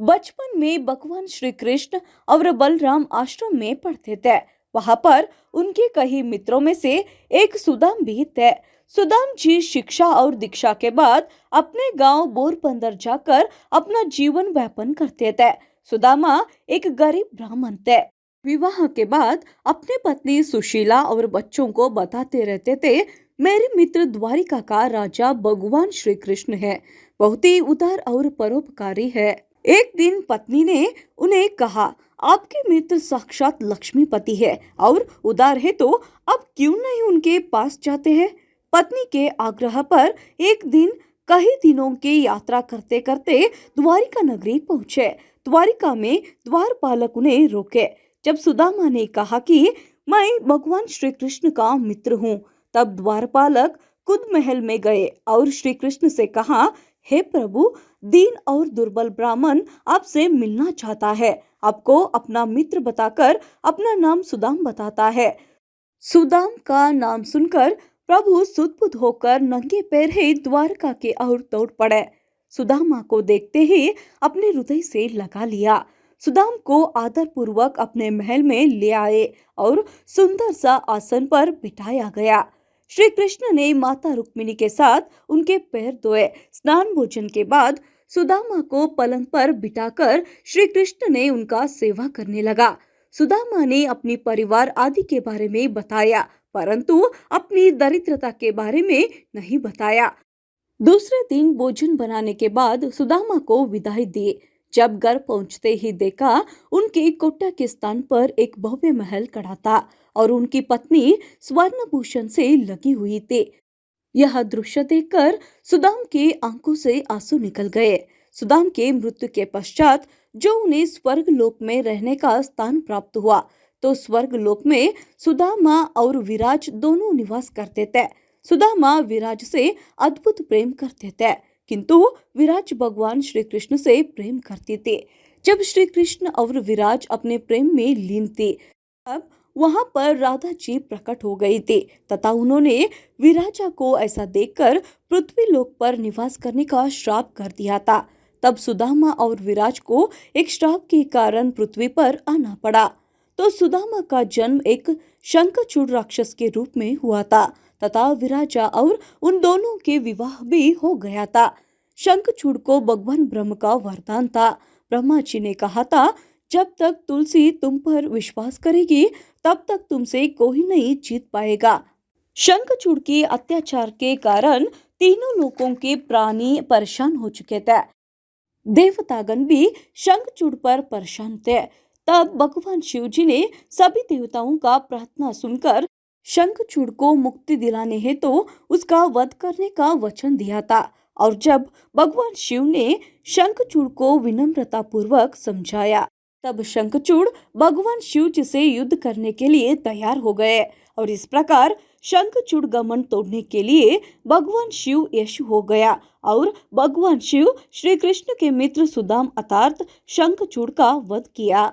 बचपन में भगवान श्री कृष्ण और बलराम आश्रम में पढ़ते थे। वहां पर उनके कई मित्रों में से एक सुदाम भी थे। सुदाम जी शिक्षा और दीक्षा के बाद अपने गांव बोरबंदर जाकर अपना जीवन व्यापन करते थे। सुदामा एक गरीब ब्राह्मण थे। विवाह के बाद अपने पत्नी सुशीला और बच्चों को बताते रहते थे, मेरे मित्र द्वारिका का राजा भगवान श्री कृष्ण है, बहुत ही उदार और परोपकारी है। एक दिन पत्नी ने उन्हें कहा, आपके मित्र साक्षात लक्ष्मीपति है और उदार है, तो अब क्यों नहीं उनके पास जाते हैं। पत्नी के आग्रह पर एक दिन कई दिनों की यात्रा करते करते द्वारिका नगरी पहुँचे। द्वारिका में द्वारपालक उन्हें रोके। जब सुदामा ने कहा कि मैं भगवान श्री कृष्ण का मित्र हूँ, तब द्वारपालक खुद महल में गए और श्री कृष्ण से कहा, हे प्रभु, दीन और दुर्बल ब्राह्मण आपसे मिलना चाहता है। आपको अपना मित्र बताकर अपना नाम सुदाम बताता है। सुदाम का नाम सुनकर प्रभु सुदबुद होकर नंगे पैर ही द्वारका के ओर दौड़ पड़े। सुदामा को देखते ही अपने हृदय से लगा लिया। सुदाम को आदर पूर्वक अपने महल में ले आए और सुंदर सा आसन पर बिठाया गया। श्री कृष्ण ने माता रुक्मिणी के साथ उनके पैर धोए। स्नान भोजन के बाद सुदामा को पलंग पर बिठाकर श्री कृष्ण ने उनका सेवा करने लगा। सुदामा ने अपनी परिवार आदि के बारे में बताया, परंतु अपनी दरिद्रता के बारे में नहीं बताया। दूसरे दिन भोजन बनाने के बाद सुदामा को विदाई दी। जब घर पहुंचते ही देखा, उनके कोटा के स्थान पर एक भव्य महल खड़ा था और उनकी पत्नी स्वर्णभूषण से लगी हुई थी। यह दृश्य देखकर सुदाम की आंखों से आंसू निकल गए। सुदाम के मृत्यु के पश्चात जो उन्हें स्वर्ग लोक में रहने का स्थान प्राप्त हुआ, तो स्वर्ग लोक में सुदामा और विराज दोनों निवास करते थे। सुदामा विराज से अद्भुत प्रेम करते थे, किंतु विराज भगवान श्री कृष्ण से प्रेम करती थी। जब श्री कृष्ण और विराज अपने प्रेम में लीन थे, अब वहां पर राधा जी प्रकट हो गई थी तथा उन्होंने विराजा को ऐसा देखकर पृथ्वी लोक पर निवास करने का श्राप कर दिया था। तब सुदामा और विराज को एक श्राप के कारण पृथ्वी पर आना पड़ा। तो सुदामा का जन्म एक शंखचूड़ राक्षस के रूप में हुआ था तथा विराजा और उन दोनों के विवाह भी हो गया था। शंखचूड़ को भगवान ब्रह्म का वरदान था। ब्रह्मा जी ने कहा था, जब तक तुलसी तुम पर विश्वास करेगी, तब तक तुमसे कोई नहीं जीत पाएगा। शंखचूड़ के अत्याचार के कारण तीनों लोकों के प्राणी परेशान हो चुके थे। देवतागण भी शंखचूड़ पर परेशान थे। तब भगवान शिव जी ने सभी देवताओं का प्रार्थना सुनकर शंखचूड़ को मुक्ति दिलाने हेतु उसका वध करने का वचन दिया था। और जब भगवान शिव ने शंखचूड़ को विनम्रता पूर्वक समझाया, तब शंखचूड़ भगवान शिव जी से युद्ध करने के लिए तैयार हो गए और इस प्रकार शंखचूड़ गमन तोड़ने के लिए भगवान शिव यश हो गया और भगवान शिव श्री कृष्ण के मित्र सुदाम अर्थात शंखचूड़ का वध किया।